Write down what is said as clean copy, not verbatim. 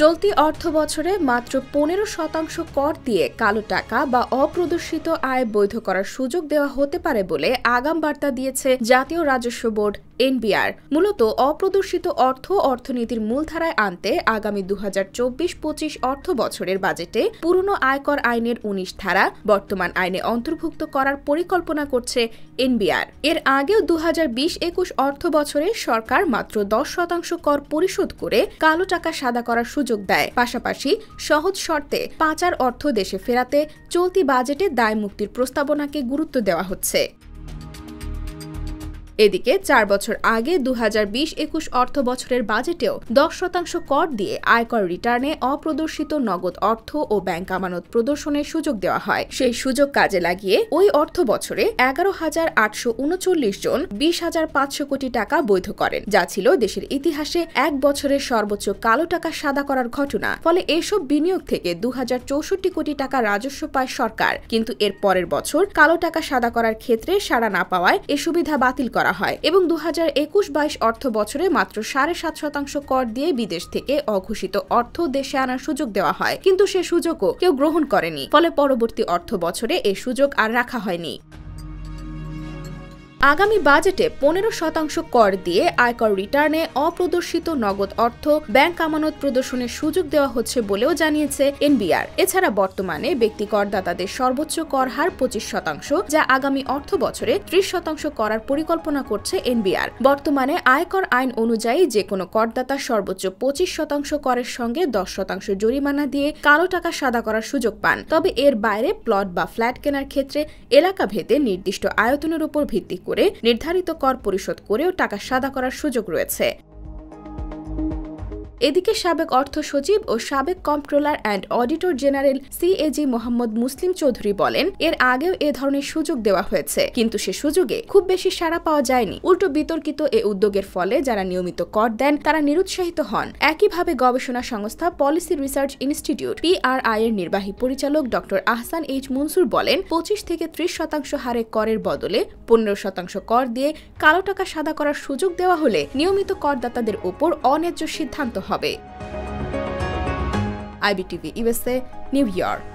চলতি অর্থবছরে মাত্র 15% কর দিয়ে কালো টাকা বা অপ্রদর্শিত আয় বৈধ করার সুযোগ দেওয়া হতে পারে বলে আগাম বার্তা দিয়েছে জাতীয় রাজস্ব বোর্ড এনবিআর। মূলত অপ্রদর্শিত অর্থনীতির মূলধারায় আনতে আগামী 2024-25 অর্থ বছরের বাজেটে পুরনো আয়কর আইনের 19 ধারা বর্তমান আইনে অন্তর্ভুক্ত করার পরিকল্পনা করছে এনবিআর। এর আগেও 2020-21 অর্থ বছরে সরকার মাত্র 10% কর পরিশোধ করে কালো টাকা সাদা করার সুযোগ দেয়। পাশাপাশি সহজ শর্তে পাচার অর্থ দেশে ফেরাতে চলতি বাজেটে দায় মুক্তির প্রস্তাবনাকে গুরুত্ব দেওয়া হচ্ছে। এদিকে 4 বছর আগে 2020-21 অর্থ বছরের বাজেটেও 10% কর দিয়ে আয়কর রিটার্নে অপ্রদর্শিত নগদ অর্থ ও ব্যাংক আমানত প্রদর্শনের সুযোগ দেওয়া হয়। সেই সুযোগ কাজে লাগিয়ে ওই অর্থ বছরে 11,839 জন 20,500 কোটি টাকা বৈধ করেন, যা ছিল দেশের ইতিহাসে এক বছরের সর্বোচ্চ কালো টাকা সাদা করার ঘটনা। ফলে এসব বিনিয়োগ থেকে 2064 কোটি টাকা রাজস্ব পায় সরকার। কিন্তু এর পরের বছর কালো টাকা সাদা করার ক্ষেত্রে সাড়া না পাওয়ায় এ সুবিধা বাতিল করা হয় এবং 2021-22 অর্থ বছরে মাত্র 7.5% কর দিয়ে বিদেশ থেকে অঘোষিত অর্থ দেশে আনার সুযোগ দেওয়া হয়, কিন্তু সে সুযোগও কেউ গ্রহণ করেনি। ফলে পরবর্তী অর্থ বছরে এই সুযোগ আর রাখা হয়নি। আগামী বাজেটে 15% কর দিয়ে আয়কর রিটার্নে অপ্রদর্শিত নগদ অর্থ ব্যাংক আমানত প্রদর্শনের সুযোগ দেওয়া হচ্ছে বলেও জানিয়েছে এনবিআর। এছাড়া বর্তমানে ব্যক্তি করদাতাদের সর্বোচ্চ কর হার 25%, যা আগামী অর্থ বছরে 30% করার পরিকল্পনা করছে এনবিআর। বর্তমানে আয়কর আইন অনুযায়ী যে কোনো করদাতা সর্বোচ্চ 25% করের সঙ্গে 10% জরিমানা দিয়ে কালো টাকা সাদা করার সুযোগ পান। তবে এর বাইরে প্লট বা ফ্ল্যাট কেনার ক্ষেত্রে এলাকা ভেদে নির্দিষ্ট আয়তনের উপর ভিত্তি করে নির্ধারিত কর পরিশোধ করেও টাকা সাদা করার সুযোগ রয়েছে। এদিকে সাবেক অর্থ সচিব ও সাবেক comptroller and auditor general CAG Mohammad Muslim Chowdhury বলেন, এর আগেও এ ধরনের সুযোগ দেওয়া হয়েছে, কিন্তু সে সুযোগে খুব বেশি সাড়া পাওয়া যায়নি। উল্টো বিতর্কিত এ উদ্যোগের ফলে যারা নিয়মিত কর দেন তারা নিরুৎসাহিত হন। একইভাবে গবেষণা সংস্থা পলিসি রিসার্চ ইনস্টিটিউট PRI এর নির্বাহী পরিচালক ডক্টর আহসান এইচ মনসুর বলেন, 25 থেকে 30% হারে করের বদলে 15% কর দিয়ে কালো টাকা সাদা করার সুযোগ দেওয়া হলে নিয়মিত করদাতাদের উপর অন্যায্য সিদ্ধান্ত হবে। IBTV USA, new York.